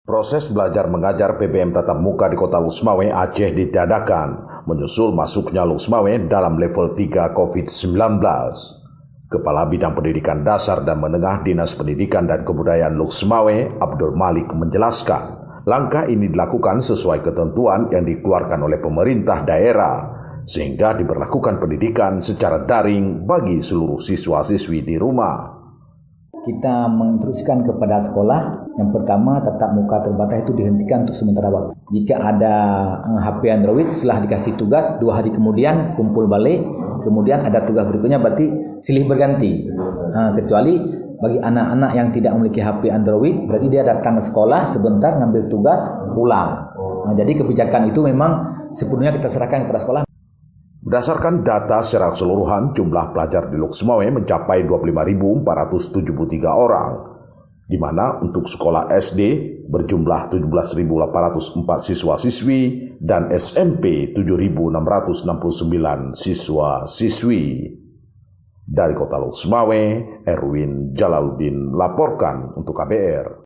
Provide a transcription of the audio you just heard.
Proses belajar mengajar PBM tatap muka di Kota Lusmawe, Aceh ditiadakan, menyusul masuknya Lusmawe dalam level 3 COVID-19. Kepala Bidang Pendidikan Dasar dan Menengah Dinas Pendidikan dan Kebudayaan Lusmawe, Abdul Malik menjelaskan, langkah ini dilakukan sesuai ketentuan yang dikeluarkan oleh pemerintah daerah, sehingga diberlakukan pendidikan secara daring bagi seluruh siswa-siswi di rumah. Kita menginstruksikan kepada sekolah, yang pertama tatap muka terbatas itu dihentikan untuk sementara waktu. Jika ada HP Android setelah dikasih tugas 2 hari kemudian kumpul balik, kemudian ada tugas berikutnya berarti silih berganti. Kecuali bagi anak-anak yang tidak memiliki HP Android, berarti dia datang ke sekolah sebentar ngambil tugas pulang. Jadi kebijakan itu memang sepenuhnya kita serahkan kepada sekolah. Berdasarkan data secara keseluruhan, jumlah pelajar di Lusmawe mencapai 25.473 orang, di mana untuk sekolah SD berjumlah 17.804 siswa-siswi dan SMP 7.669 siswa-siswi. Dari Kota Lusmawe, Erwin Jalaluddin laporkan untuk KBR.